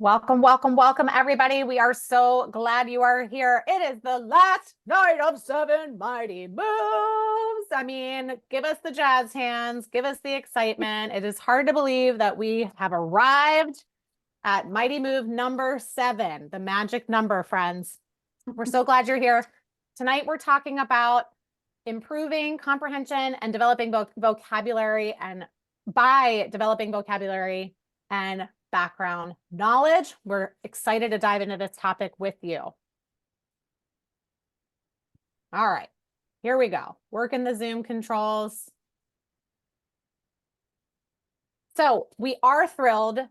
Welcome, welcome, welcome, everybody. We are so glad you are here. It is the last night of 7 Mighty Moves. I mean, give us the jazz hands, give us the excitement. It is hard to believe that we have arrived at Mighty Move number 7, the magic number, friends. We're so glad you're here. Tonight, we're talking about improving comprehension and developing vocabulary, and by developing vocabulary and background knowledge. We're excited to dive into this topic with you. All right, here we go. Working the Zoom controls. So we are thrilled to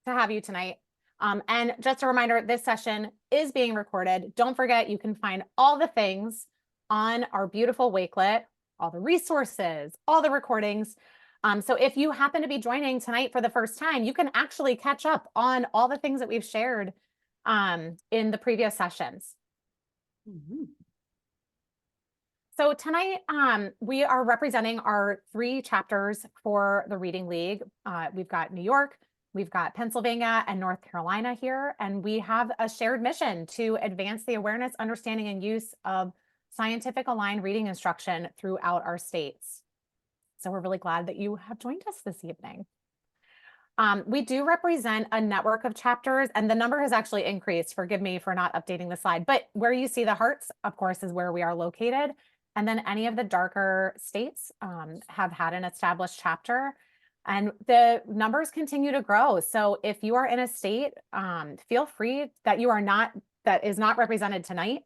have you tonight. And just a reminder, this session is being recorded. Don't forget, you can find all the things on our beautiful Wakelet, all the resources, all the recordings. So if you happen to be joining tonight for the first time, you can actually catch up on all the things that we've shared in the previous sessions. So tonight, we are representing our 3 chapters for the Reading League. We've got New York, we've got Pennsylvania and North Carolina here, and we have a shared mission to advance the awareness, understanding, and use of scientific aligned reading instruction throughout our states. So we're really glad that you have joined us this evening. We do represent a network of chapters, and the number has actually increased. Forgive me for not updating the slide, but where you see the hearts, of course, is where we are located. And then any of the darker states have had an established chapter, and the numbers continue to grow. So if you are in a state, feel free that is not represented tonight.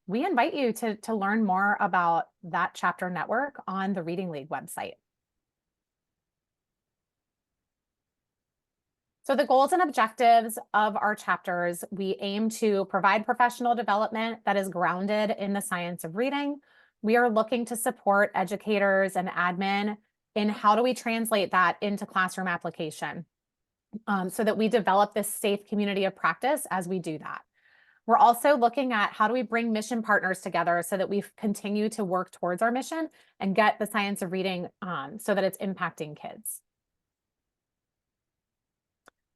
We invite you to learn more about that chapter network on the Reading League website. So the goals and objectives of our chapters, we aim to provide professional development that is grounded in the science of reading. We are looking to support educators and admin in how do we translate that into classroom application, so that we develop this safe community of practice as we do that. We're also looking at how do we bring mission partners together so that we continue to work towards our mission and get the science of reading so that it's impacting kids.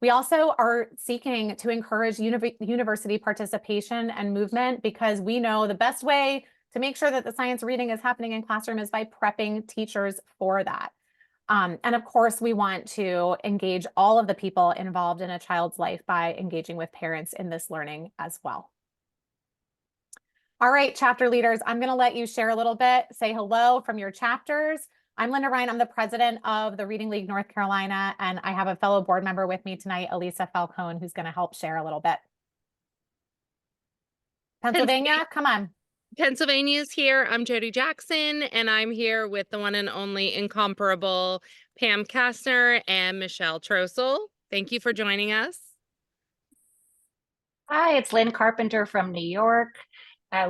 We also are seeking to encourage university participation and movement, because we know the best way to make sure that the science of reading is happening in classroom is by prepping teachers for that. And of course, we want to engage all of the people involved in a child's life by engaging with parents in this learning as well. All right, chapter leaders, I'm going to let you share a little bit, say hello from your chapters. I'm Linda Ryan. I'm the president of the Reading League North Carolina, and I have a fellow board member with me tonight, Elisa Falcone, who's going to help share a little bit. Pennsylvania, come on. Pennsylvania's here. I'm Jody Jackson, and I'm here with the one and only incomparable Pam Kastner and Michelle Trossel. Thank you for joining us. Hi, it's Lynn Carpenter from New York.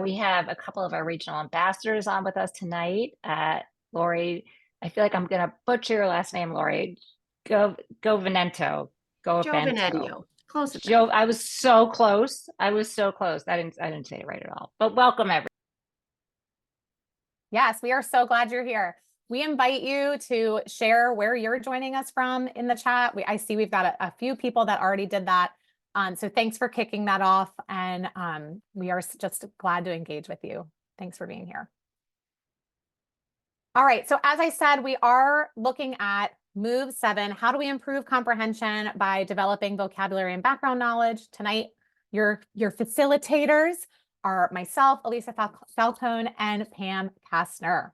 We have a couple of our regional ambassadors on with us tonight. Lori, I feel like I'm going to butcher your last name, Lori. Giovinetto. Giovinetto. Close enough. I was so close. I didn't say it right at all. But welcome, everyone. Yes, we are so glad you're here. We invite you to share where you're joining us from in the chat. I see we've got a few people that already did that. So thanks for kicking that off. And we are just glad to engage with you. Thanks for being here. All right, so as I said, we are looking at Move 7. How do we improve comprehension by developing vocabulary and background knowledge? Tonight, your facilitators are myself, Elisa Falcone, and Pam Kastner.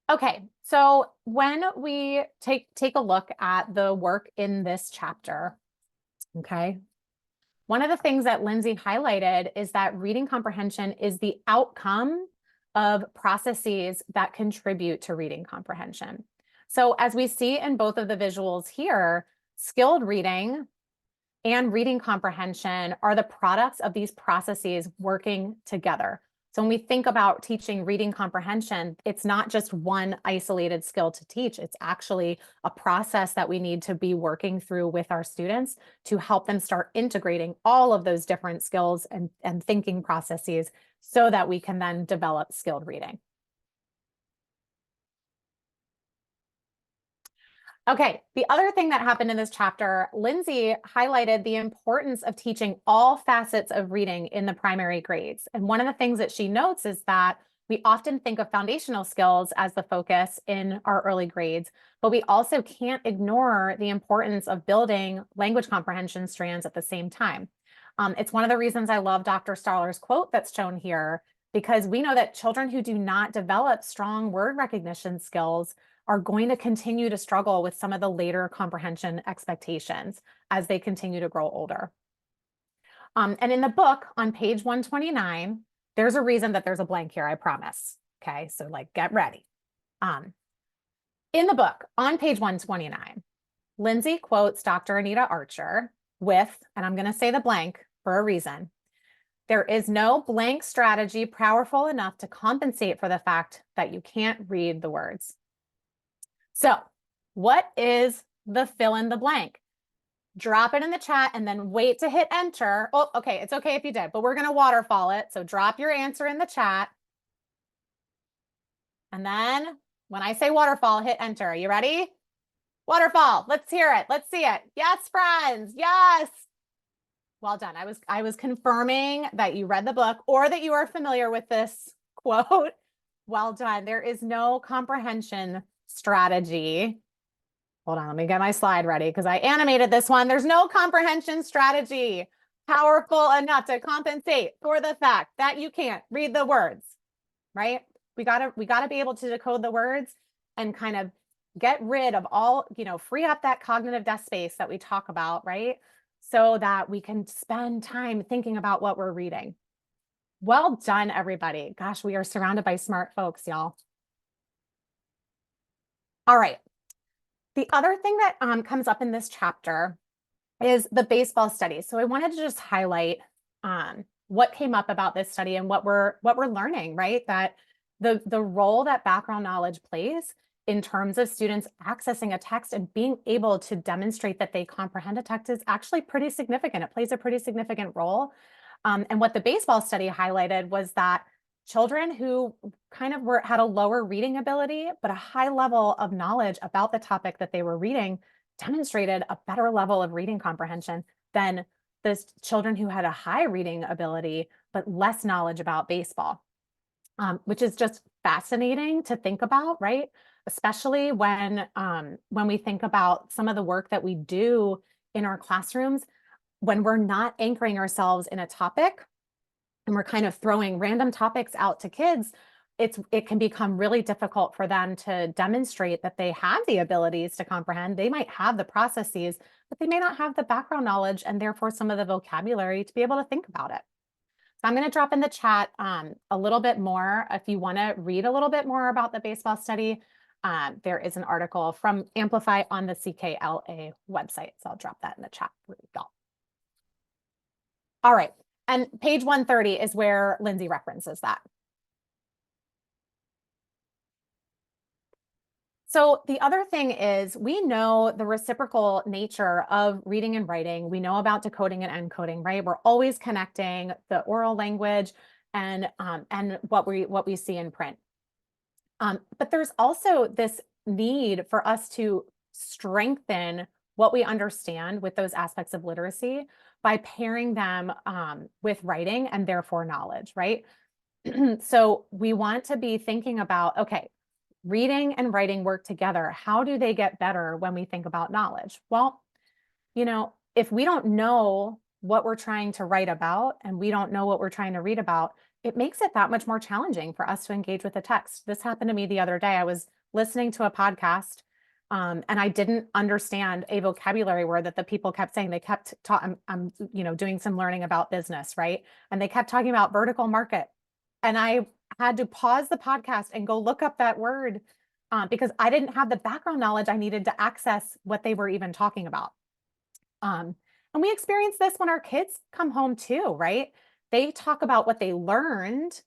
Okay, so when we take a look at the work in this chapter, okay, one of the things that Lindsay highlighted is that reading comprehension is the outcome of processes that contribute to reading comprehension. So as we see in both of the visuals here, skilled reading and reading comprehension are the products of these processes working together. So when we think about teaching reading comprehension, it's not just one isolated skill to teach. It's actually a process that we need to be working through with our students to help them start integrating all of those different skills and thinking processes so that we can then develop skilled reading. Okay, the other thing that happened in this chapter, Lindsay highlighted the importance of teaching all facets of reading in the primary grades. And one of the things that she notes is that we often think of foundational skills as the focus in our early grades, but we also can't ignore the importance of building language comprehension strands at the same time. It's one of the reasons I love Dr. Stahler's quote that's shown here, because we know that children who do not develop strong word recognition skills are going to continue to struggle with some of the later comprehension expectations as they continue to grow older. And in the book on page 129, there's a reason that there's a blank here, I promise. Okay, so like get ready. In the book on page 129, Lindsay quotes Dr. Anita Archer with, and I'm going to say the blank for a reason, there is no blank strategy powerful enough to compensate for the fact that you can't read the words. So what is the fill in the blank? Drop it in the chat and then wait to hit enter. Oh, okay. It's okay if you did, but we're going to waterfall it. So drop your answer in the chat. And then when I say waterfall, hit enter. Are you ready? Waterfall. Let's hear it. Let's see it. Yes, friends. Yes. Well done. I was confirming that you read the book or that you are familiar with this quote. Well done. There is no comprehension strategy. Hold on, let me get my slide ready because I animated this one. There's no comprehension strategy powerful enough to compensate for the fact that you can't read the words, right? We gotta be able to decode the words and kind of get rid of all, free up that cognitive desk space that we talk about, right? So that we can spend time thinking about what we're reading. Well done, everybody. Gosh, we are surrounded by smart folks, y'all. All right. The other thing that comes up in this chapter is the baseball study. So I wanted to just highlight what came up about this study and what we're learning, right? That the role that background knowledge plays in terms of students accessing a text and being able to demonstrate that they comprehend a text is actually pretty significant. It plays a pretty significant role. And what the baseball study highlighted was that children who kind of had a lower reading ability, but a high level of knowledge about the topic that they were reading demonstrated a better level of reading comprehension than the children who had a high reading ability, but less knowledge about baseball, which is just fascinating to think about, right? Especially when we think about some of the work that we do in our classrooms, when we're not anchoring ourselves in a topic and we're kind of throwing random topics out to kids, it can become really difficult for them to demonstrate that they have the abilities to comprehend. They might have the processes, but they may not have the background knowledge and therefore some of the vocabulary to be able to think about it. So I'm going to drop in the chat a little bit more. If you want to read a little bit more about the baseball study, there is an article from Amplify on the CKLA website. So I'll drop that in the chat for y'all. All right. And page 130 is where Lindsay references that. So the other thing is we know the reciprocal nature of reading and writing. We know about decoding and encoding, right? We're always connecting the oral language and what we see in print. But there's also this need for us to strengthen what we understand with those aspects of literacy by pairing them with writing and therefore knowledge, right? So we want to be thinking about, okay, reading and writing work together. How do they get better when we think about knowledge? Well, if we don't know what we're trying to write about and we don't know what we're trying to read about, it makes it that much more challenging for us to engage with the text. This happened to me the other day. I was listening to a podcast and I didn't understand a vocabulary word that the people kept saying. They kept I'm doing some learning about business, right? And they kept talking about vertical market. And I had to pause the podcast and go look up that word because I didn't have the background knowledge I needed to access what they were even talking about. And we experience this when our kids come home too, right? They talk about what they learned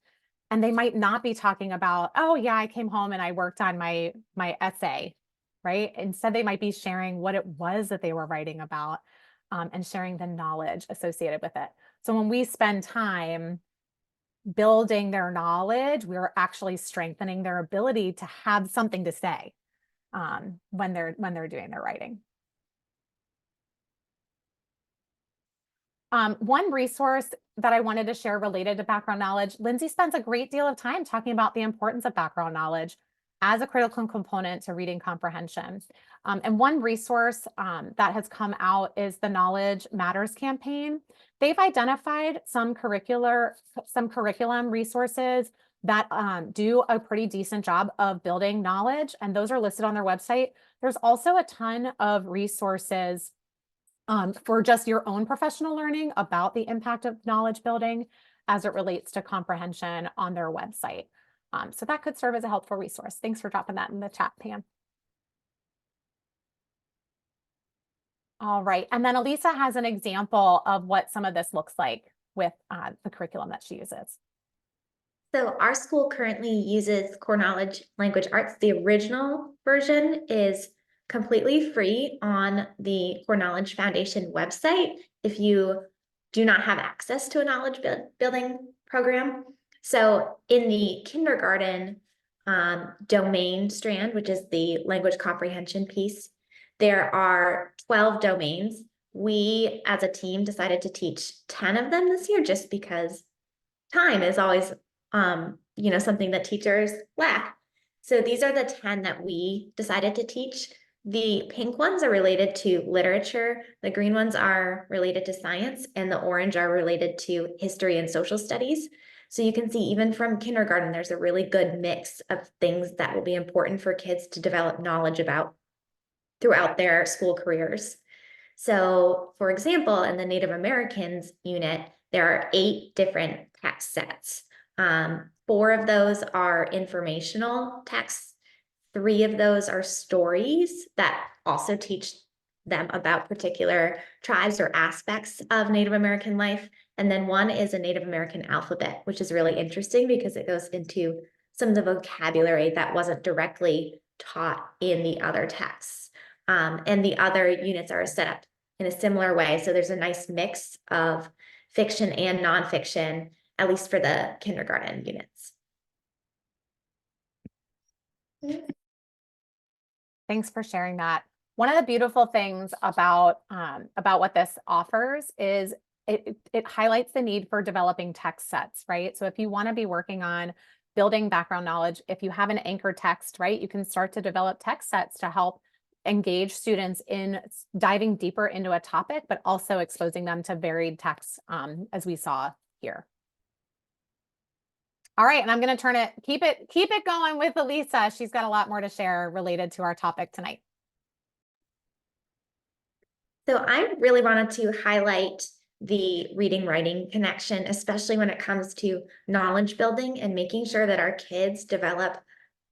and they might not be talking about, oh yeah, I came home and I worked on my essay, right? Instead, they might be sharing what it was that they were writing about and sharing the knowledge associated with it. So when we spend time building their knowledge, we're actually strengthening their ability to have something to say. when they're doing their writing. One resource that I wanted to share related to background knowledge, Lindsay spends a great deal of time talking about the importance of background knowledge as a critical component to reading comprehension. And one resource that has come out is the Knowledge Matters campaign. They've identified some curriculum resources that do a pretty decent job of building knowledge, and those are listed on their website. There's also a ton of resources for just your own professional learning about the impact of knowledge building as it relates to comprehension on their website. So that could serve as a helpful resource. Thanks for dropping that in the chat, Pam. All right, and then Elisa has an example of what some of this looks like with the curriculum that she uses. So our school currently uses Core Knowledge Language Arts. The original version is completely free on the Core Knowledge Foundation website if you do not have access to a knowledge building program. So in the kindergarten domain strand, which is the language comprehension piece, there are 12 domains. We as a team decided to teach 10 of them this year just because time is always something that teachers lack. So these are the 10 that we decided to teach. The pink ones are related to literature, the green ones are related to science, and the orange are related to history and social studies. So you can see even from kindergarten, there's a really good mix of things that will be important for kids to develop knowledge about throughout their school careers. So for example, in the Native Americans unit, there are 8 different text sets. 4 of those are informational texts. 3 of those are stories that also teach them about particular tribes or aspects of Native American life. And then 1 is a Native American alphabet, which is really interesting because it goes into some of the vocabulary that wasn't directly taught in the other texts. And the other units are set up in a similar way. So there's a nice mix of fiction and nonfiction, at least for the kindergarten units. Thanks for sharing that. One of the beautiful things about what this offers is it highlights the need for developing text sets, right? So if you want to be working on building background knowledge, if you have an anchor text, right, you can start to develop text sets to help engage students in diving deeper into a topic, but also exposing them to varied texts, as we saw here. All right, and I'm going to keep it going with Elisa. She's got a lot more to share related to our topic tonight. So I really wanted to highlight the reading writing connection, especially when it comes to knowledge building and making sure that our kids develop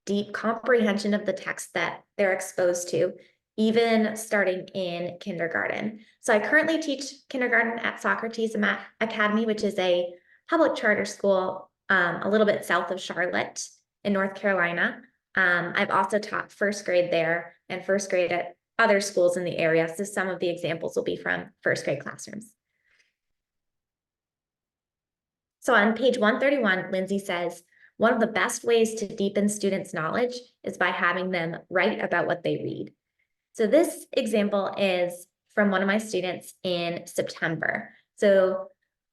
deep comprehension of the text that they're exposed to, even starting in kindergarten. So I currently teach kindergarten at Socrates Academy, which is a public charter school a little bit south of Charlotte in North Carolina. I've also taught first grade there and first grade at other schools in the area. So some of the examples will be from first grade classrooms. So on page 131, Lindsay says, one of the best ways to deepen students' knowledge is by having them write about what they read. So this example is from one of my students in September. So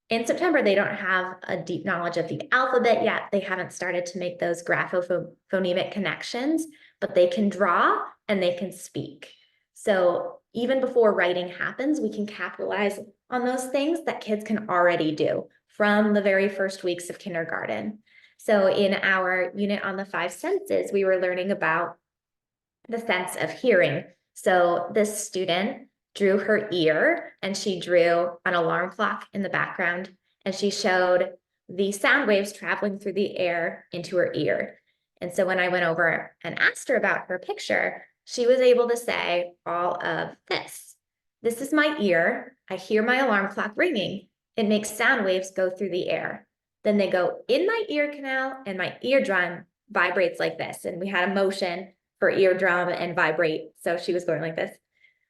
in September, they don't have a deep knowledge of the alphabet yet. They haven't started to make those graphophonemic connections, but they can draw and they can speak. So even before writing happens, we can capitalize on those things that kids can already do from the very first weeks of kindergarten. So in our unit on the 5 senses, we were learning about the sense of hearing. So this student drew her ear and she drew an alarm clock in the background and she showed the sound waves traveling through the air into her ear. And so when I went over and asked her about her picture, she was able to say all of this. This is my ear. I hear my alarm clock ringing. It makes sound waves go through the air. Then they go in my ear canal and my eardrum vibrates like this. And we had a motion for eardrum and vibrate. So she was going like this.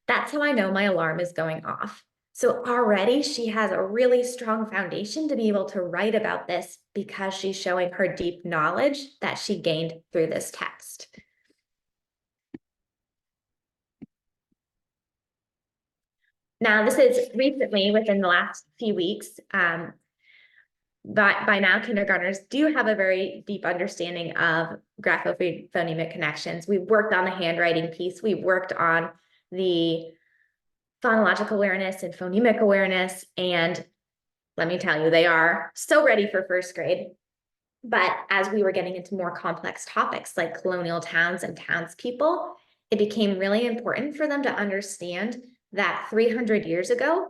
That's how I know my alarm is going off. So already she has a really strong foundation to be able to write about this because she's showing her deep knowledge that she gained through this text. Now, this is recently within the last few weeks. But by now, kindergartners do have a very deep understanding of graphophonemic connections. We've worked on the handwriting piece. We've worked on the phonological awareness and phonemic awareness. And let me tell you, they are so ready for first grade. But as we were getting into more complex topics like colonial towns and townspeople, it became really important for them to understand that 300 years ago,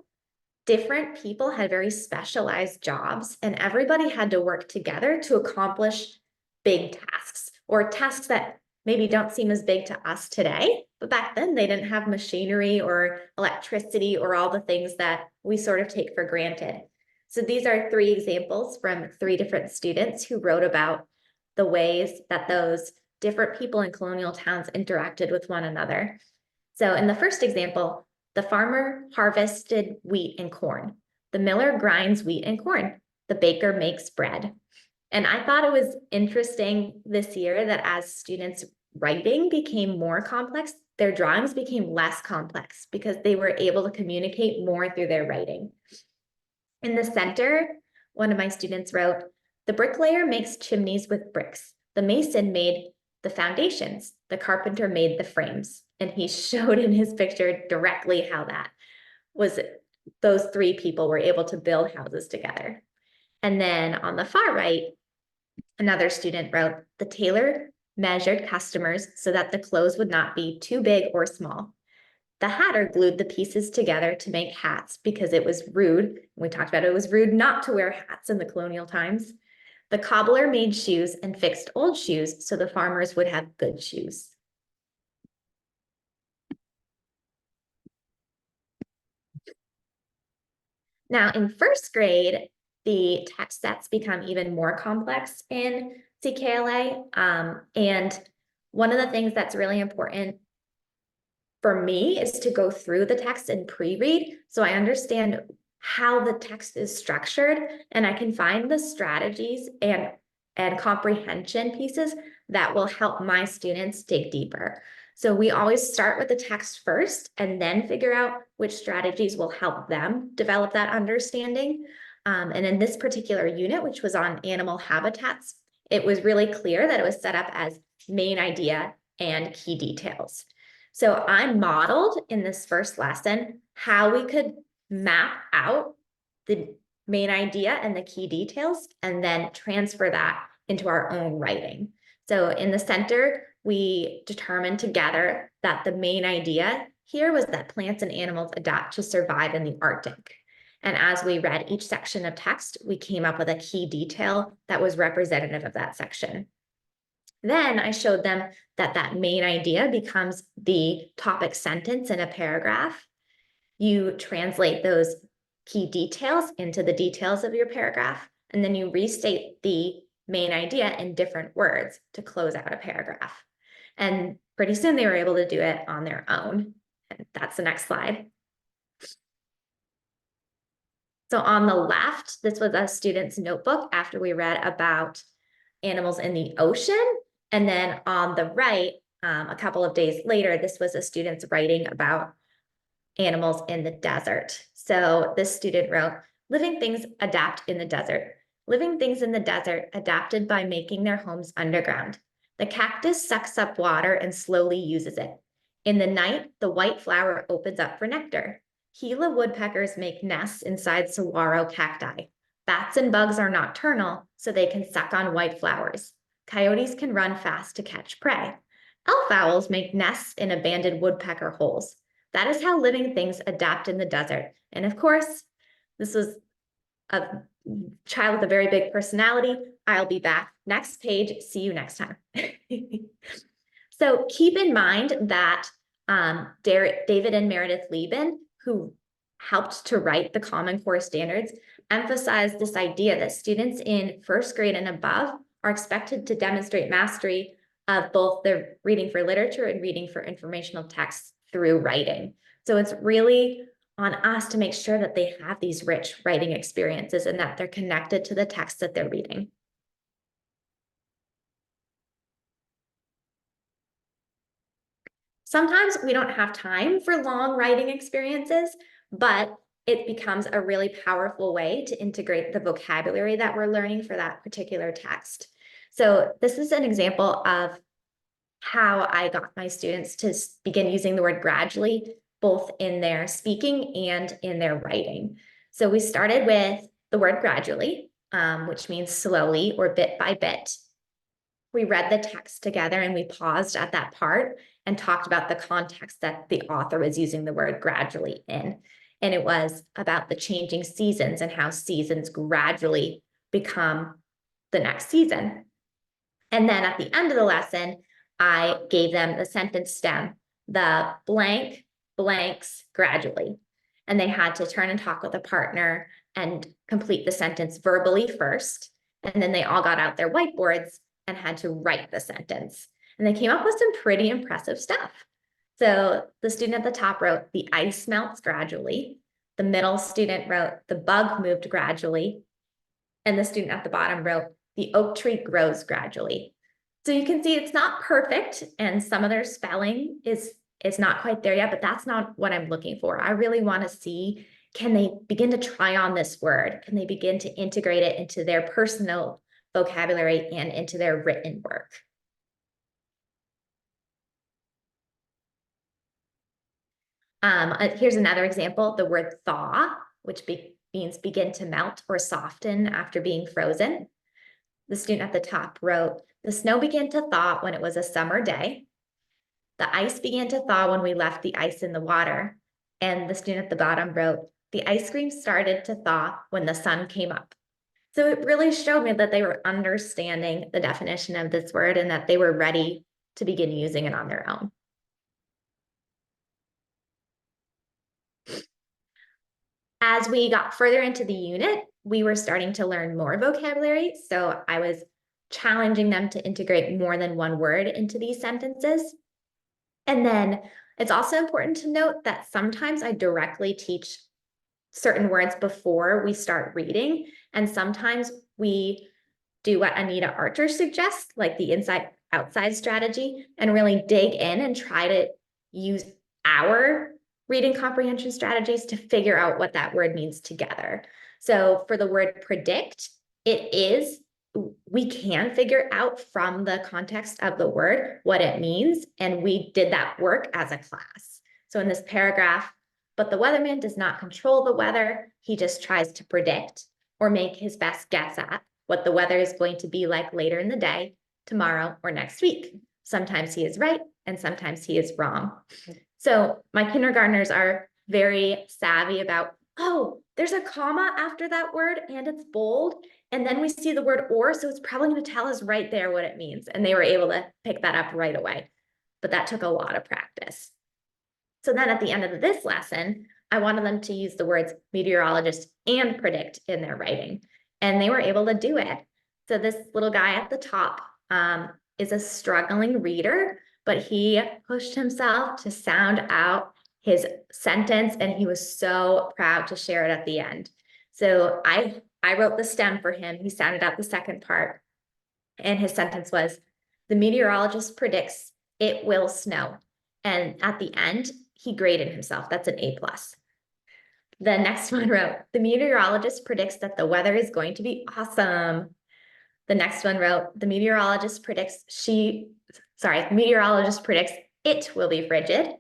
different people had very specialized jobs and everybody had to work together to accomplish big tasks or tasks that maybe don't seem as big to us today. But back then they didn't have machinery or electricity or all the things that we sort of take for granted. So these are 3 examples from 3 different students who wrote about the ways that those different people in colonial towns interacted with one another. So in the first example, the farmer harvested wheat and corn. The miller grinds wheat and corn. The baker makes bread. And I thought it was interesting this year that as students' writing became more complex, their drawings became less complex because they were able to communicate more through their writing. In the center, one of my students wrote, "The bricklayer makes chimneys with bricks. The mason made the foundations. The carpenter made the frames." And he showed in his picture directly how that was. Those 3 people were able to build houses together. And then on the far right, another student wrote, "The tailor measured customers so that the clothes would not be too big or small. The hatter glued the pieces together to make hats because it was rude." We talked about it was rude not to wear hats in the colonial times. "The cobbler made shoes and fixed old shoes so the farmers would have good shoes." Now in first grade, the text sets become even more complex in CKLA. And one of the things that's really important for me is to go through the text and pre-read so I understand how the text is structured and I can find the strategies and comprehension pieces that will help my students dig deeper. So we always start with the text first and then figure out which strategies will help them develop that understanding. And in this particular unit, which was on animal habitats, it was really clear that it was set up as main idea and key details. So I modeled in this first lesson how we could map out the main idea and the key details and then transfer that into our own writing. So in the center, we determined together that the main idea here was that plants and animals adapt to survive in the Arctic. And as we read each section of text, we came up with a key detail that was representative of that section. Then I showed them that that main idea becomes the topic sentence in a paragraph. You translate those key details into the details of your paragraph, and then you restate the main idea in different words to close out a paragraph. And pretty soon they were able to do it on their own. And that's the next slide. So on the left, this was a student's notebook after we read about animals in the ocean. And then on the right, a couple of days later, this was a student's writing about animals in the desert. So this student wrote, "Living things adapt in the desert. Living things in the desert adapted by making their homes underground. The cactus sucks up water and slowly uses it. In the night, the white flower opens up for nectar. Gila woodpeckers make nests inside saguaro cacti. Bats and bugs are nocturnal, so they can suck on white flowers. Coyotes can run fast to catch prey. Elf owls make nests in abandoned woodpecker holes. That is how living things adapt in the desert." And of course, this was a child with a very big personality. I'll be back. Next page. See you next time. So keep in mind that David and Meredith Lieben, who helped to write the Common Core standards, emphasized this idea that students in first grade and above are expected to demonstrate mastery of both the reading for literature and reading for informational texts through writing. So it's really on us to make sure that they have these rich writing experiences and that they're connected to the text that they're reading. Sometimes we don't have time for long writing experiences, but it becomes a really powerful way to integrate the vocabulary that we're learning for that particular text. So this is an example of how I got my students to begin using the word gradually, both in their speaking and in their writing. So we started with the word gradually, which means slowly or bit by bit. We read the text together and we paused at that part and talked about the context that the author was using the word gradually in. And it was about the changing seasons and how seasons gradually become the next season. And then at the end of the lesson, I gave them the sentence stem, the blank blanks gradually. And they had to turn and talk with a partner and complete the sentence verbally first. And then they all got out their whiteboards and had to write the sentence. And they came up with some pretty impressive stuff. So the student at the top wrote, the ice melts gradually. The middle student wrote, the bug moved gradually. And the student at the bottom wrote, the oak tree grows gradually. So you can see it's not perfect and some of their spelling is not quite there yet, but that's not what I'm looking for. I really want to see, can they begin to try on this word? Can they begin to integrate it into their personal vocabulary and into their written work? Here's another example, the word thaw, which means begin to melt or soften after being frozen. The student at the top wrote, the snow began to thaw when it was a summer day. The ice began to thaw when we left the ice in the water. And the student at the bottom wrote, the ice cream started to thaw when the sun came up. So it really showed me that they were understanding the definition of this word and that they were ready to begin using it on their own. As we got further into the unit, we were starting to learn more vocabulary. So I was challenging them to integrate more than one word into these sentences. And then it's also important to note that sometimes I directly teach certain words before we start reading. And sometimes we do what Anita Archer suggests, like the inside-outside strategy, and really dig in and try to use our reading comprehension strategies to figure out what that word means together. So for the word predict, we can figure out from the context of the word what it means, and we did that work as a class. So in this paragraph, but the weatherman does not control the weather, he just tries to predict or make his best guess at what the weather is going to be like later in the day, tomorrow, or next week. Sometimes he is right, and sometimes he is wrong. So my kindergartners are very savvy about, oh, there's a comma after that word and it's bold. And then we see the word or, so it's probably going to tell us right there what it means. And they were able to pick that up right away. But that took a lot of practice. So then at the end of this lesson, I wanted them to use the words meteorologist and predict in their writing. And they were able to do it. So this little guy at the top is a struggling reader, but he pushed himself to sound out his sentence, and he was so proud to share it at the end. So I wrote the stem for him. He sounded out the second part, and his sentence was, the meteorologist predicts it will snow. And at the end, he graded himself. That's an A+. The next one wrote, the meteorologist predicts that the weather is going to be awesome. The next one wrote, the meteorologist predicts it will be frigid.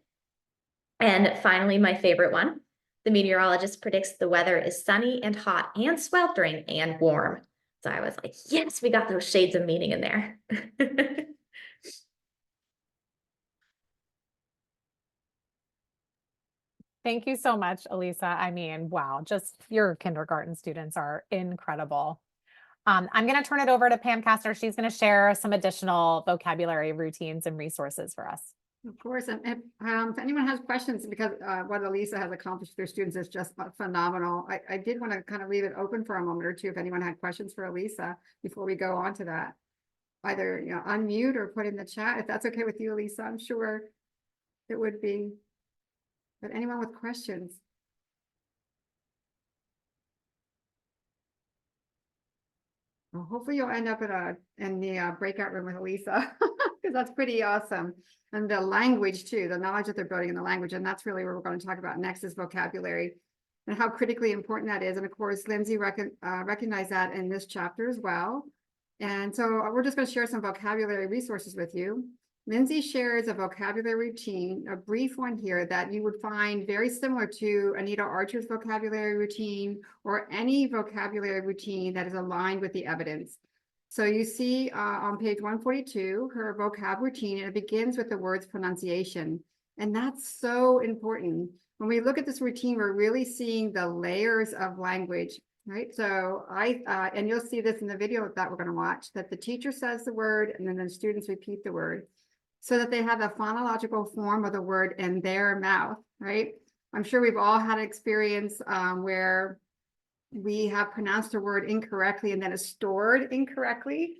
And finally, my favorite one, the meteorologist predicts the weather is sunny and hot and sweltering and warm. So I was like, yes, we got those shades of meaning in there. Thank you so much, Elisa. I mean, wow, just your kindergarten students are incredible. I'm going to turn it over to Pam Kastner. She's going to share some additional vocabulary routines and resources for us. Of course, and if anyone has questions, because what Elisa has accomplished with their students is just phenomenal. I did want to kind of leave it open for a moment or two if anyone had questions for Elisa before we go on to that. Either unmute or put in the chat if that's okay with you, Elisa. I'm sure it would be. But anyone with questions? Well, hopefully you'll end up in the breakout room with Elisa. because that's pretty awesome. And the language too, the knowledge that they're building in the language. And that's really what we're going to talk about next is vocabulary and how critically important that is. And of course, Lindsay recognized that in this chapter as well. And so we're just going to share some vocabulary resources with you. Lindsay shares a vocabulary routine, a brief one here that you would find very similar to Anita Archer's vocabulary routine or any vocabulary routine that is aligned with the evidence. So you see on page 142, her vocab routine, and it begins with the word's pronunciation. And that's so important. When we look at this routine, we're really seeing the layers of language, right? So and you'll see this in the video that we're going to watch, that the teacher says the word and then the students repeat the word so that they have the phonological form of the word in their mouth, right? I'm sure we've all had experience where we have pronounced a word incorrectly and then it's stored incorrectly.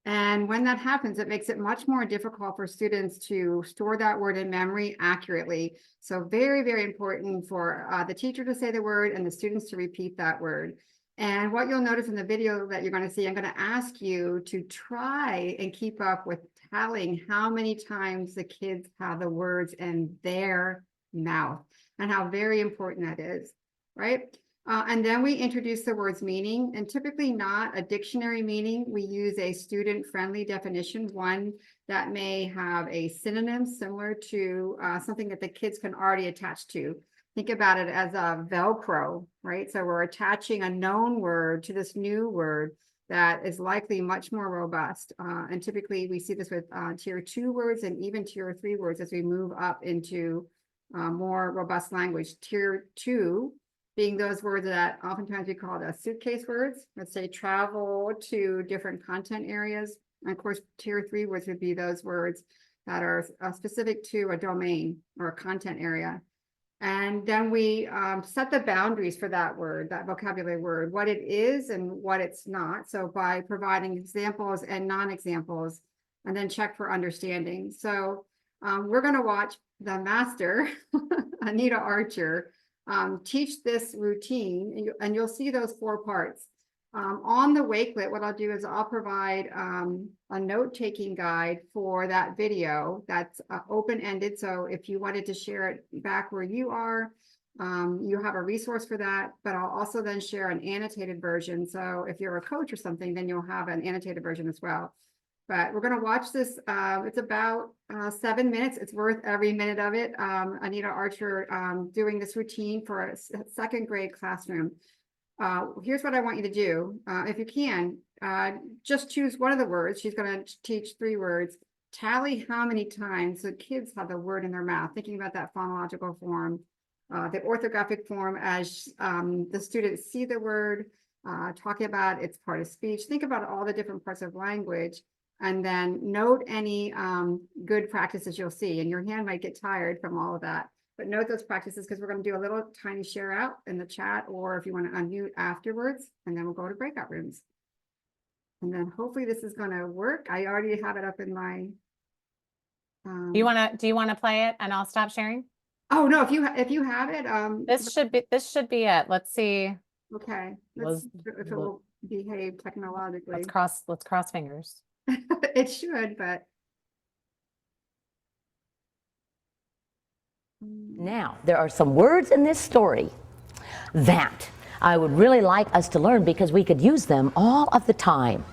And when that happens, it makes it much more difficult for students to store that word in memory accurately. So very, very important for the teacher to say the word and the students to repeat that word. And what you'll notice in the video that you're going to see, I'm going to ask you to try and keep up with tallying how many times the kids have the words in their mouth and how very important that is, right? And then we introduce the word's meaning, and typically not a dictionary meaning. We use a student-friendly definition, one that may have a synonym similar to something that the kids can already attach to. Think about it as a Velcro, right? So we're attaching a known word to this new word that is likely much more robust. And typically we see this with tier 2 words and even tier 3 words as we move up into more robust language. Tier 2 being those words that oftentimes we call the suitcase words. Let's say travel to different content areas. And of course, tier 3 words would be those words that are specific to a domain or a content area. And then we set the boundaries for that word, that vocabulary word, what it is and what it's not. So by providing examples and non-examples, and then check for understanding. So we're going to watch the master, Anita Archer, teach this routine, and you'll see those 4 parts. On the Wakelet, what I'll do is I'll provide a note-taking guide for that video that's open-ended. So if you wanted to share it back where you are, you have a resource for that, but I'll also then share an annotated version. So if you're a coach or something, then you'll have an annotated version as well. But we're going to watch this. It's about 7 minutes. It's worth every minute of it. Anita Archer doing this routine for a 2nd grade classroom. Here's what I want you to do. If you can, just choose one of the words. She's going to teach 3 words. Tally how many times the kids have the word in their mouth, thinking about that phonological form, the orthographic form as the students see the word, talking about its part of speech. Think about all the different parts of language. And then note any good practices you'll see. And your hand might get tired from all of that. But note those practices because we're going to do a little tiny share out in the chat, or if you want to unmute afterwards, and then we'll go to breakout rooms. And then hopefully this is going to work. I already have it up in my. Do you want to play it and I'll stop sharing? Oh no, if you have it, This should be it. Let's see. Okay. Let's if it will behave technologically. Let's cross fingers. It should, but. Now, there are some words in this story that I would really like us to learn because we could use them all of the time.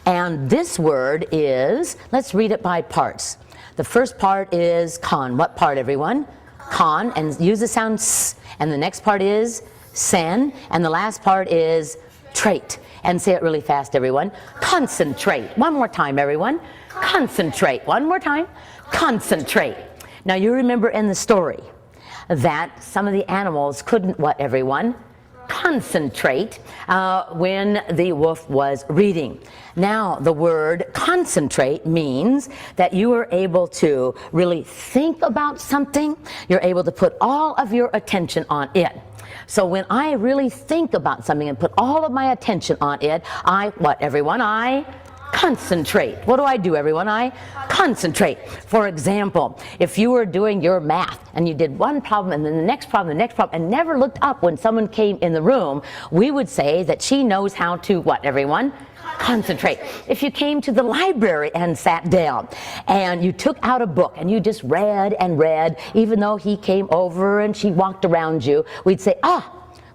And this word is, let's read it by parts. The first part is con. What part, everyone? Con, and use the sound s. And the next part is sen. And the last part is trait. And say it really fast, everyone. Concentrate. One more time, everyone. Concentrate. One more time. Concentrate. Now you remember in the story that some of the animals couldn't, what, everyone? Concentrate when the wolf was reading. Now the word concentrate means that you are able to really think about something. You're able to put all of your attention on it. So when I really think about something and put all of my attention on it, what, everyone? I Concentrate. What do I do, everyone? I concentrate. For example, if you were doing your math and you did one problem and then the next problem, and never looked up when someone came in the room, we would say that she knows how to what, everyone? Concentrate. If you came to the library and sat down and you took out a book and you just read and read, even though he came over and she walked around you, we'd say,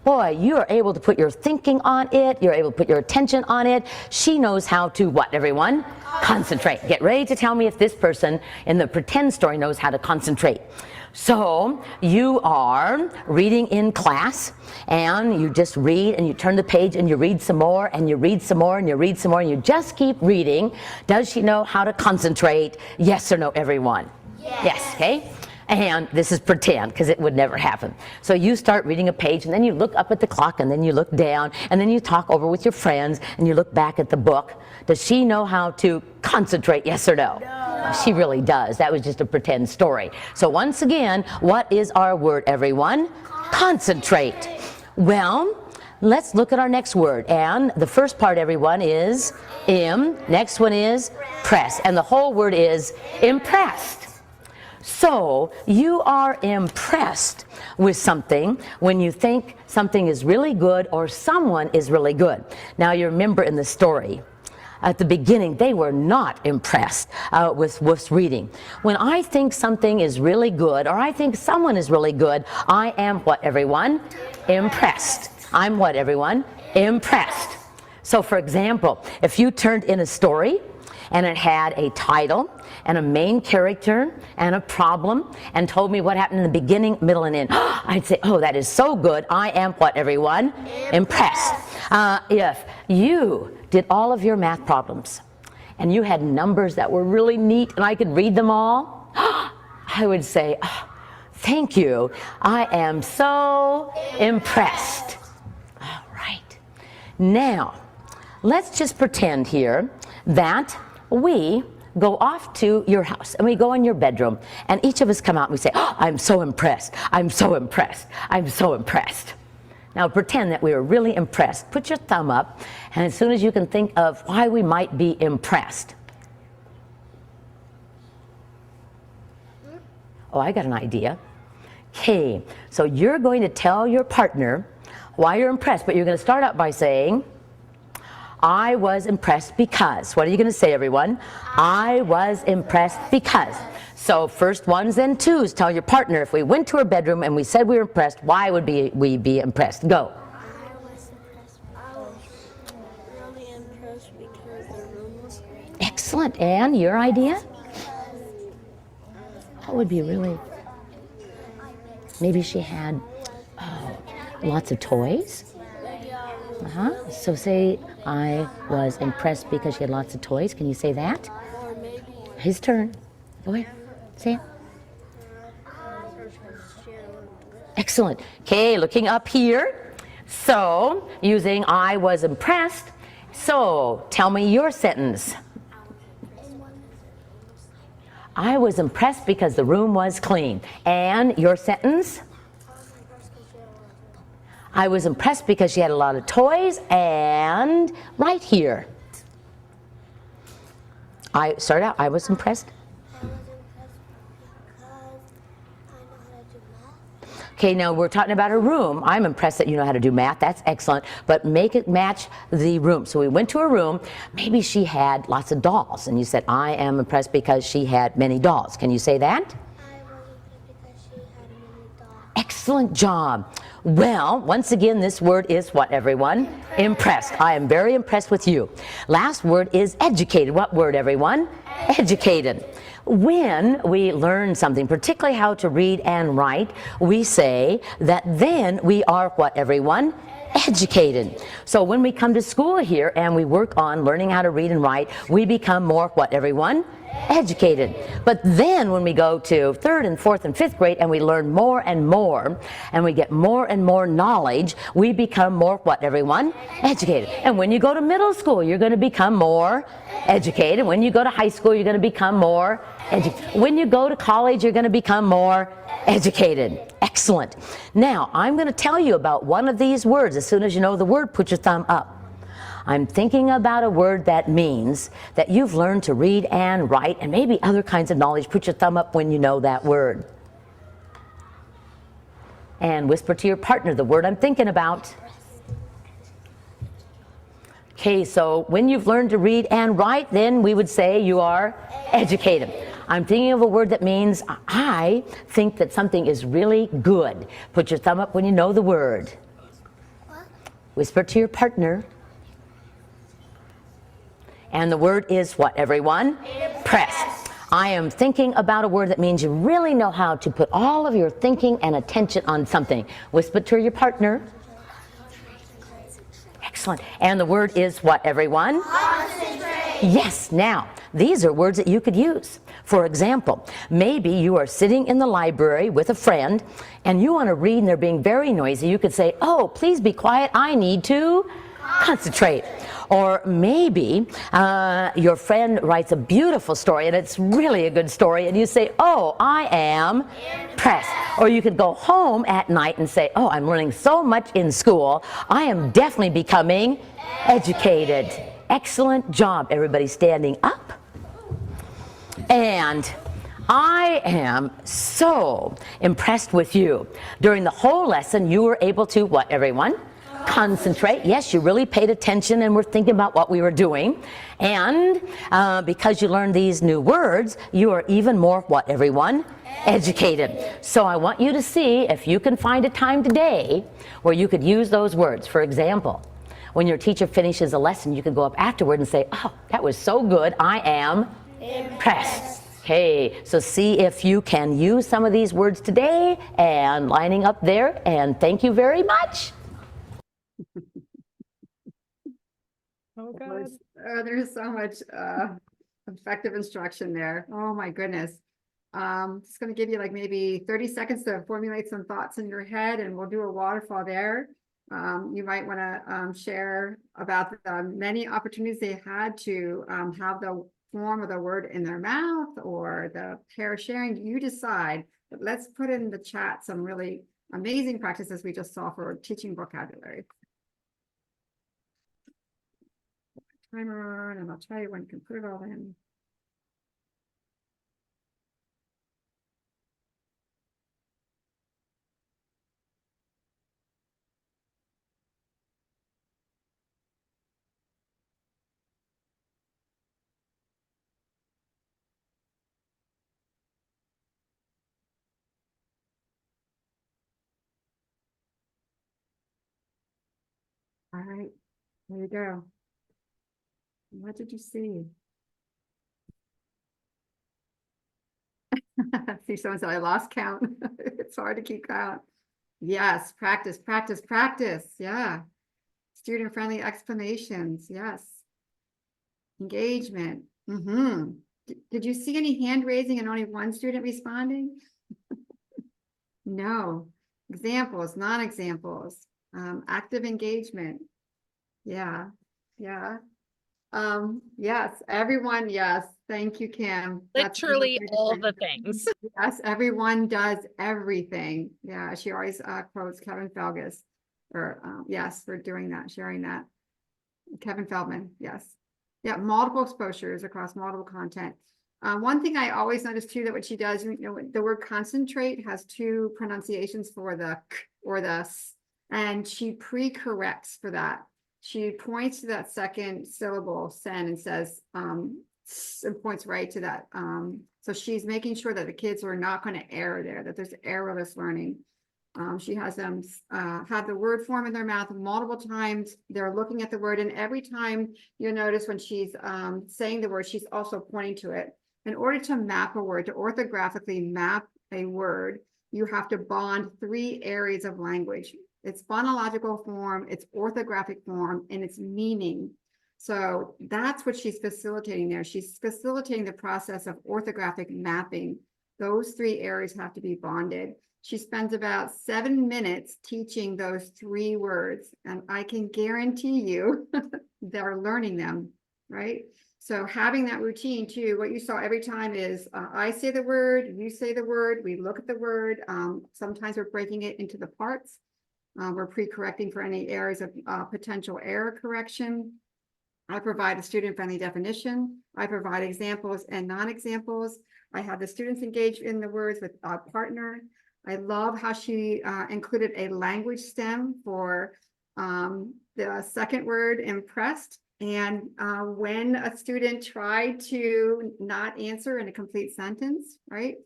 boy, you are able to put your thinking on it. You're able to put your attention on it. She knows how to what, everyone? Concentrate. Get ready to tell me if this person in the pretend story knows how to concentrate. So you are reading in class and you just read and you turn the page and you read some more and you read some more and you read some more and you just keep reading. Does she know how to concentrate? Yes or no, everyone? Yes, okay? And this is pretend because it would never happen. So you start reading a page and then you look up at the clock and then you look down and then you talk over with your friends and you look back at the book. Does she know how to concentrate? Yes or no? No. She really does. That was just a pretend story. So once again, what is our word, everyone? Concentrate. Well, let's look at our next word. And the first part, everyone, is next one is press. And the whole word is impressed. So you are impressed with something when you think something is really good or someone is really good. Now you remember in the story, at the beginning, they were not impressed with Wolf's reading. When I think something is really good or I think someone is really good, I am what, everyone? Impressed. I'm what, everyone? Impressed. So for example, if you turned in a story and it had a title and a main character and a problem and told me what happened in the beginning, middle, and end, I'd say, oh, that is so good. I am what, everyone? Impressed. If you did all of your math problems and you had numbers that were really neat and I could read them all, I would say, thank you. I am so impressed. All right. Now, let's just pretend here that we go off to your house and we go in your bedroom and each of us come out and we say, I'm so impressed. I'm so impressed. I'm so impressed. Now pretend that we are really impressed. Put your thumb up and as soon as you can think of why we might be impressed. Oh, I got an idea. Okay, so you're going to tell your partner why you're impressed, but you're going to start out by saying, I was impressed because. What are you going to say, everyone? I was impressed because. So first ones and twos. Tell your partner if we went to her bedroom and we said we were impressed, why would we be impressed? Go. I was really impressed because the room was great. Excellent. And your idea? What would be really? Maybe she had lots of toys. So say, I was impressed because she had lots of toys. Can you say that? Or maybe His turn. Go ahead. Say it. Excellent. Okay, looking up here. So, using I was impressed. So, tell me your sentence. I was impressed because the room was clean. And your sentence? I was impressed because she had a lot of toys, and right here. I started out, I was impressed. I was impressed because I know how to do math. Okay, now we're talking about a room. I'm impressed that you know how to do math. That's excellent. But make it match the room. So we went to a room. Maybe she had lots of dolls, and you said, I am impressed because she had many dolls. Can you say that? I was impressed because she had many dolls. Excellent job. Well, once again, this word is what, everyone? Impressed. I am very impressed with you. Last word is educated. What word, everyone? Educated. When we learn something, particularly how to read and write, we say that then we are what, everyone? Educated. So when we come to school here and we work on learning how to read and write, we become more what, everyone? Educated. But then when we go to 3rd and 4th and 5th grade and we learn more and we get more and more knowledge, we become more what, everyone? Educated. And when you go to middle school, you're going to become more educated. When you go to high school, you're going to become more educated. When you go to college, you're going to become more educated. Excellent. Now, I'm going to tell you about one of these words. As soon as you know the word, put your thumb up. I'm thinking about a word that means that you've learned to read and write and maybe other kinds of knowledge. Put your thumb up when you know that word. And whisper to your partner the word I'm thinking about. Okay, so when you've learned to read and write, then we would say you are educated. I'm thinking of a word that means I think that something is really good. Put your thumb up when you know the word. Whisper to your partner. And the word is what, everyone? Impressed. I am thinking about a word that means you really know how to put all of your thinking and attention on something. Whisper to your partner. Excellent. And the word is what, everyone? Concentrate. Yes. Now, these are words that you could use. For example, maybe you are sitting in the library with a friend and you want to read and they're being very noisy. You could say, oh, please be quiet. I need to concentrate. Or maybe your friend writes a beautiful story and it's really a good story and you say, oh, I am impressed. Or you could go home at night and say, oh, I'm learning so much in school. I am definitely becoming educated. Excellent job, everybody standing up. And I am so impressed with you. During the whole lesson, you were able to, what, everyone? Concentrate. Yes, you really paid attention and were thinking about what we were doing. And because you learned these new words, you are even more, what, everyone? Educated. So I want you to see if you can find a time today where you could use those words. For example, when your teacher finishes a lesson, you could go up afterward and say, oh, that was so good. I am impressed. Okay, so see if you can use some of these words today and lining up there. And thank you very much. Oh, God. There's so much effective instruction there. Oh my goodness. Just going to give you like maybe 30 seconds to formulate some thoughts in your head and we'll do a waterfall there. You might want to share about the many opportunities they had to have the form of the word in their mouth or the pair sharing. You decide, but let's put in the chat some really amazing practices we just saw for teaching vocabulary. Timer on, and I'll tell you when you can put it all in. All right, there you go. What did you see? See, someone said I lost count. It's hard to keep count. Yes, practice, practice, practice. Yeah. Student-friendly explanations. Yes. Engagement. Did you see any hand raising and only one student responding? No. Examples, non-examples. Active engagement. Yeah. Yeah. Yes, everyone. Yes. Thank you, Kim. That's Literally all amazing. the things. Yes, everyone does everything. Yeah, she always quotes Kevin Felgus, or yes, for doing that, sharing that. Kevin Feldman, yes. Yeah, multiple exposures across multiple content. One thing I always notice too, that what she does, you know, the word concentrate has two pronunciations for the k or the s, and she pre-corrects for that. She points to that second syllable, sen, and says, and points right to that. So she's making sure that the kids are not going to error there, that there's errorless learning. She has them have the word form in their mouth multiple times. They're looking at the word, and every time you'll notice when she's saying the word, she's also pointing to it. In order to map a word, to orthographically map a word, you have to bond three areas of language. Its phonological form, its orthographic form, and its meaning. So that's what she's facilitating there. She's facilitating the process of orthographic mapping. Those three areas have to be bonded. She spends about 7 minutes teaching those three words, and I can guarantee you they're learning them, right? So having that routine too, what you saw every time is I say the word, you say the word, we look at the word. Sometimes we're breaking it into the parts. We're pre-correcting for any areas of potential error correction. I provide a student-friendly definition. I provide examples and non-examples. I have the students engage in the words with a partner. I love how she included a language stem for the second word, impressed. And when a student tried to not answer in a complete sentence, right?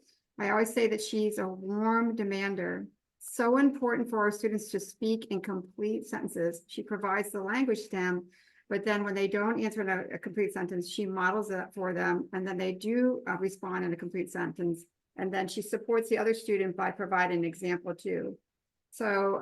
I always say that she's a warm demander. So important for our students to speak in complete sentences. She provides the language stem, but then when they don't answer in a complete sentence, she models it for them, and then they do respond in a complete sentence. And then she supports the other student by providing an example too. So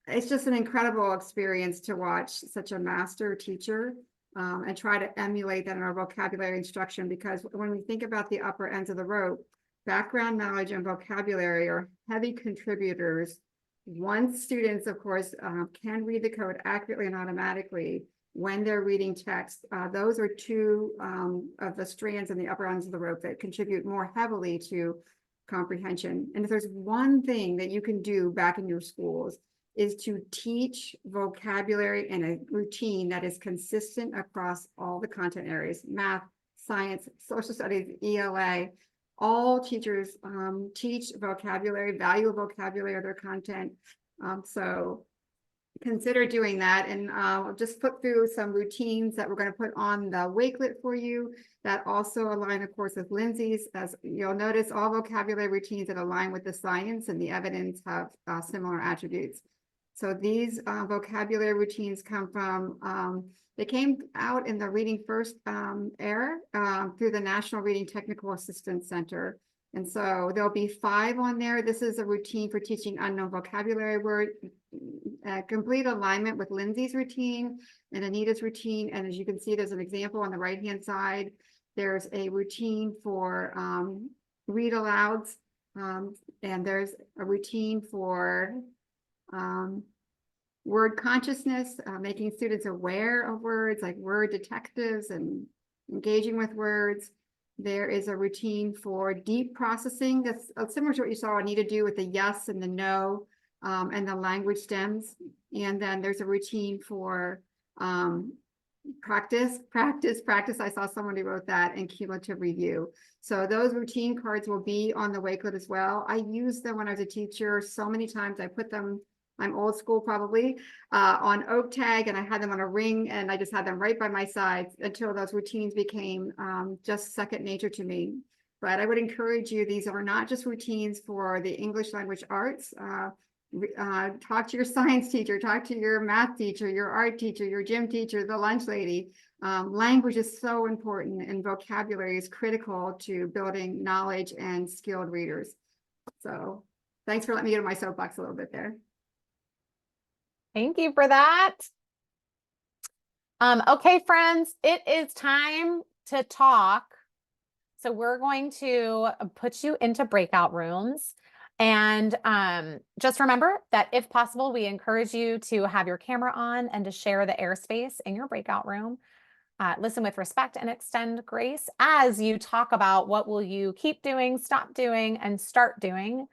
it's just an incredible experience to watch such a master teacher and try to emulate that in our vocabulary instruction, because when we think about the upper ends of the rope, background knowledge and vocabulary are heavy contributors. Once students, of course, can read the code accurately and automatically when they're reading text, those are two of the strands in the upper ends of the rope that contribute more heavily to comprehension. And if there's one thing that you can do back in your schools, is to teach vocabulary in a routine that is consistent across all the content areas: math, science, social studies, ELA. All teachers teach vocabulary, value vocabulary of their content. So consider doing that. And I'll just put through some routines that we're going to put on the Wakelet for you that also align, of course, with Lindsay's. As you'll notice, all vocabulary routines that align with the science and the evidence have similar attributes. So these vocabulary routines come from, they came out in the Reading First era through the National Reading Technical Assistance Center. And so there'll be 5 on there. This is a routine for teaching unknown vocabulary word, complete alignment with Lindsay's routine and Anita's routine. And as you can see, there's an example on the right-hand side. There's a routine for read alouds, and there's a routine for word consciousness, making students aware of words, like word detectives and engaging with words. There is a routine for deep processing that's similar to what you saw Anita do with the yes and the no and the language stems. And then there's a routine for practice. I saw someone who wrote that, and cumulative review. So those routine cards will be on the Wakelet as well. I used them when I was a teacher so many times. I put them, I'm old school probably, on oak tag, and I had them on a ring, and I just had them right by my side until those routines became just second nature to me. But I would encourage you, these are not just routines for the English language arts. Talk to your science teacher, talk to your math teacher, your art teacher, your gym teacher, the lunch lady. Language is so important, and vocabulary is critical to building knowledge and skilled readers. So thanks for letting me get on my soapbox a little bit there. Thank you for that. Okay, friends, it is time to talk. So we're going to put you into breakout rooms. And just remember that if possible, we encourage you to have your camera on and to share the airspace in your breakout room. Listen with respect and extend grace as you talk about what will you keep doing, stop doing, and start doing.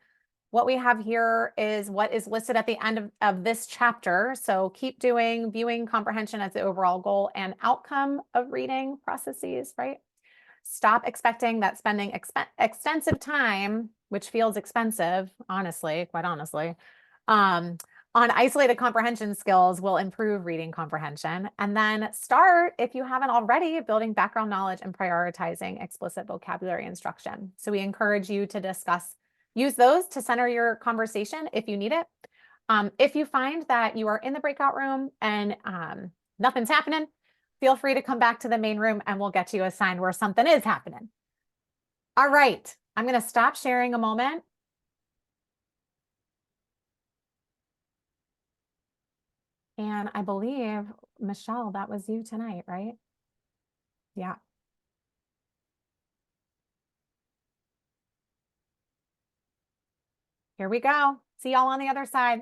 What we have here is what is listed at the end of this chapter. So keep doing, viewing comprehension as the overall goal and outcome of reading processes, right? Stop expecting that spending extensive time, which feels expensive, honestly, quite honestly, on isolated comprehension skills will improve reading comprehension. And then start, if you haven't already, building background knowledge and prioritizing explicit vocabulary instruction. So we encourage you to use those to center your conversation if you need it. If you find that you are in the breakout room and nothing's happening, feel free to come back to the main room and we'll get you assigned where something is happening. All right, I'm going to stop sharing a moment. And I believe, Michelle, that was you tonight, right? Yeah. Here we go. See y'all on the other side.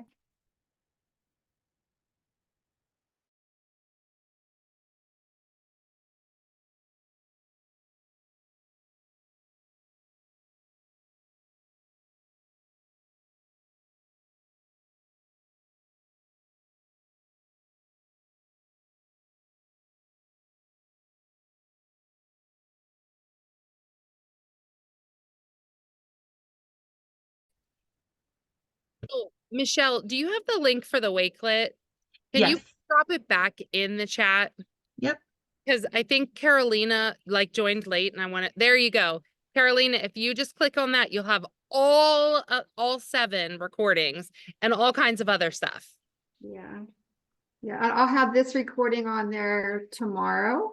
Oh, Michelle, do you have the link for the Wakelet? Can you Yes. drop it back in the chat? Yep. Because I think Carolina like joined late and I want to, there you go. Carolina, if you just click on that, you'll have all 7 recordings and all kinds of other stuff. Yeah. Yeah, I'll have this recording on there tomorrow.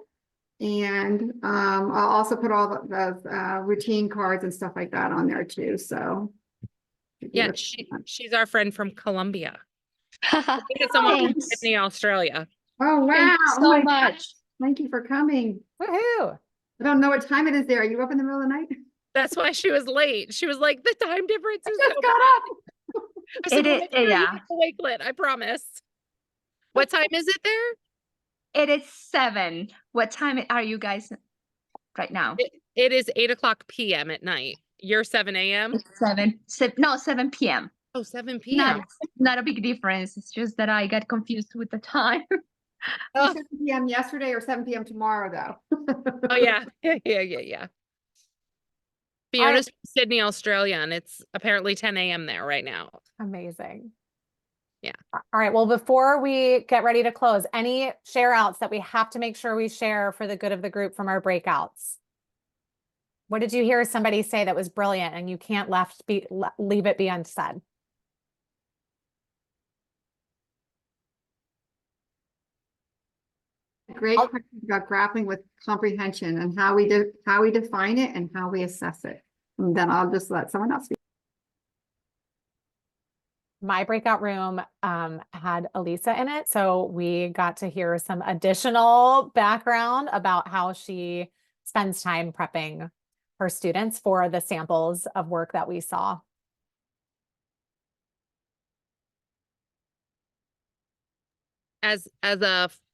And I'll also put all the routine cards and stuff like that on there too, so. Yeah, she's our friend from Colombia. I think it's someone from Thanks. Sydney, Australia. Oh, wow. Thank you Oh so my much. gosh. Thank you for coming. Woohoo! I don't know what time it is there. Are you up in the middle of the night? That's why she was late. She was like, the time difference I is just so got bad. up. I said, It "We'll is- make sure you yeah. get the Wakelet, I promise." What time is it there? It is 7. What time are you guys right now? It is 8:00 p.m. at night. You're 7 a.m. It's 7. No, 7 p.m. Oh, 7 Not p.m. not a big difference. It's just that I got confused with the time. Oh. 7 p.m. yesterday or 7 p.m. tomorrow, though. Oh yeah. Yeah. Fiona's from Sydney, Australia, and it's apparently 10 a.m. there right now. Amazing. Yeah. All right. Well, before we get ready to close, any share outs that we have to make sure we share for the good of the group from our breakouts? What did you hear somebody say that was brilliant and you can't leave it be unsaid? Great question about grappling with comprehension and how we define it and how we assess it. And then I'll just let someone else speak. My breakout room had Elisa in it, so we got to hear some additional background about how she spends time prepping her students for the samples of work that we saw.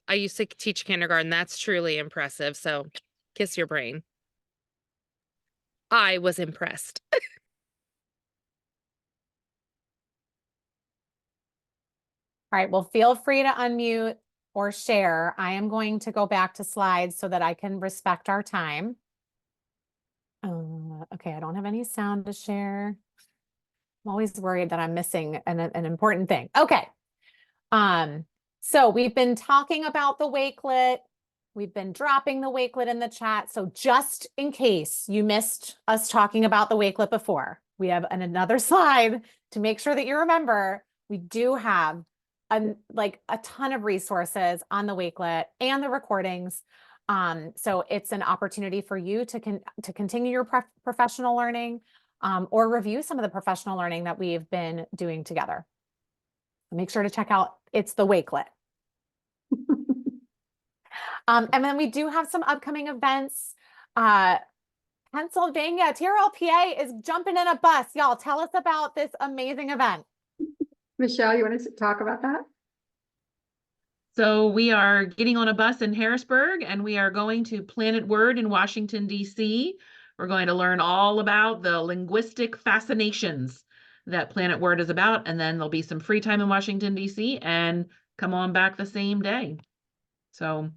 I used to teach kindergarten. That's truly impressive. So kiss your brain. I was impressed. All right, well, feel free to unmute or share. I am going to go back to slides so that I can respect our time. Okay, I don't have any sound to share. I'm always worried that I'm missing an important thing. Okay. So we've been talking about the Wakelet. We've been dropping the Wakelet in the chat. So just in case you missed us talking about the Wakelet before, we have another slide to make sure that you remember. We do have a ton of resources on the Wakelet and the recordings. So it's an opportunity for you to continue your professional learning or review some of the professional learning that we've been doing together. Make sure to check out It's the Wakelet. And then we do have some upcoming events. Pennsylvania, TRLPA is jumping in a bus. Y'all, tell us about this amazing event. Michelle, you want to talk about that? So we are getting on a bus in Harrisburg and we are going to Planet Word in Washington, D.C. We're going to learn all about the linguistic fascinations that Planet Word is about. And then there'll be some free time in Washington, D.C. and come on back the same day. So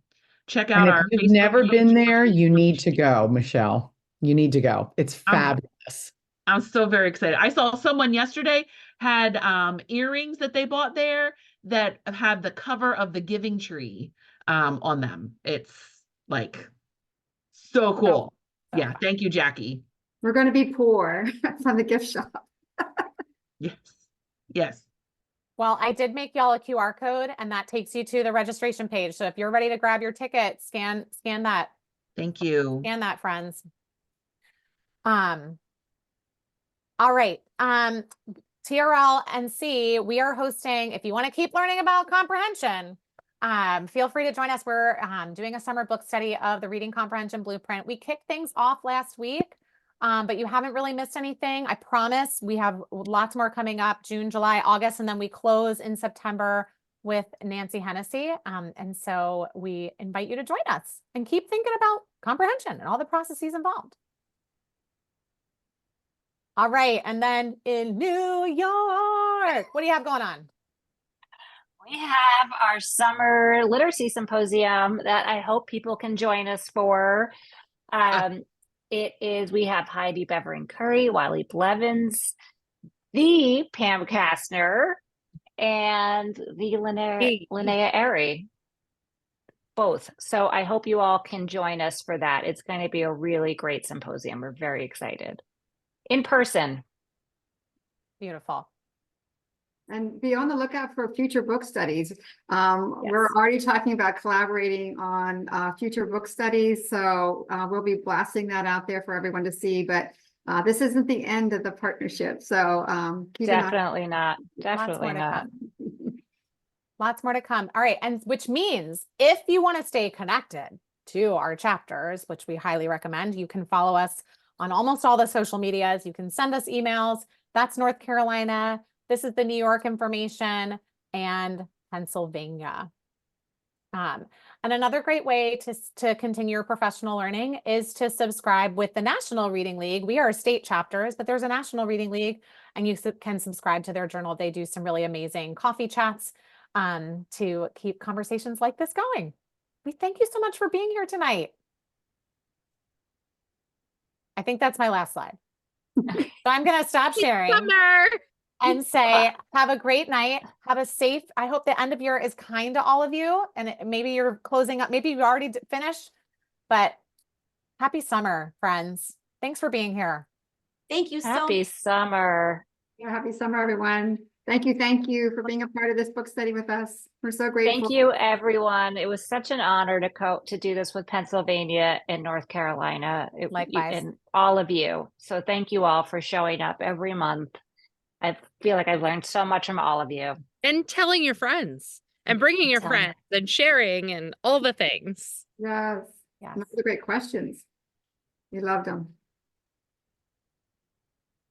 check out our If you've never been there, you need to go, Michelle. You need to go. It's fabulous. I'm so very excited. I saw someone yesterday had earrings that they bought there that have the cover of the Giving Tree on them. It's like so cool. Yeah, thank you, Jackie. We're going to be poor from the gift shop. Yes. Well, I did make y'all a QR code and that takes you to the registration page. So if you're ready to grab your ticket, scan that. Thank you. Scan that, friends. All right. TRL and C, we are hosting, if you want to keep learning about comprehension, feel free to join us. We're doing a summer book study of the Reading Comprehension Blueprint. We kicked things off last week, but you haven't really missed anything. I promise we have lots more coming up, June, July, August, and then we close in September with Nancy Hennessy. And so we invite you to join us and keep thinking about comprehension and all the processes involved. All right. And then in New York, what do you have going on? We have our summer literacy symposium that I hope people can join us for. We have Heidi Bevering Curry, Wiley Blevins, the Pam Kastner and the Linnea Airy. Both. So I hope you all can join us for that. It's going to be a really great symposium. We're very excited. In person. Beautiful. And be on the lookout for future book studies. We're already talking about collaborating on future book studies. So we'll be blasting that out there for everyone to see. But this isn't the end of the partnership. So keep an eye. Definitely not. Definitely more to not. come. Lots more to come. All right. And which means if you want to stay connected to our chapters, which we highly recommend, you can follow us on almost all the social medias. You can send us emails. That's North Carolina. This is the New York information and Pennsylvania. And another great way to continue your professional learning is to subscribe with the National Reading League. We are state chapters, but there's a National Reading League, and you can subscribe to their journal. They do some really amazing coffee chats to keep conversations like this going. We thank you so much for being here tonight. I think that's my last slide. So I'm going to stop sharing and say, have a great night. Have a safe, I hope the end of year is kind to all of you. And maybe you're closing up, maybe you already finished, but happy summer, friends. Thanks for being here. Thank you so much. Happy summer. Yeah, happy summer, everyone. Thank you for being a part of this book study with us. We're so grateful. Thank you, everyone. It was such an honor to do this with Pennsylvania and North Carolina. Likewise. And all of you. So thank you all for showing up every month. I feel like I've learned so much from all of you. And telling your friends and bringing your friends and sharing and all the things. Yes. Yes. Those are great questions. We loved them.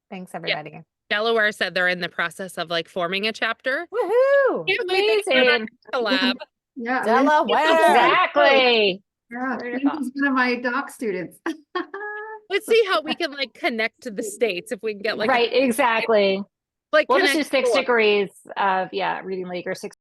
Thanks, everybody. Delaware said they're in the process of like forming a chapter. Woohoo! Can't wait for that Amazing. collab. Yeah. Delaware. Exactly. Yeah, Wonderful. Lindsay's one of my doc students. Let's see how we can like connect to the states if we can get like Right, exactly. like We'll just do connect 6 to- degrees of reading league or 6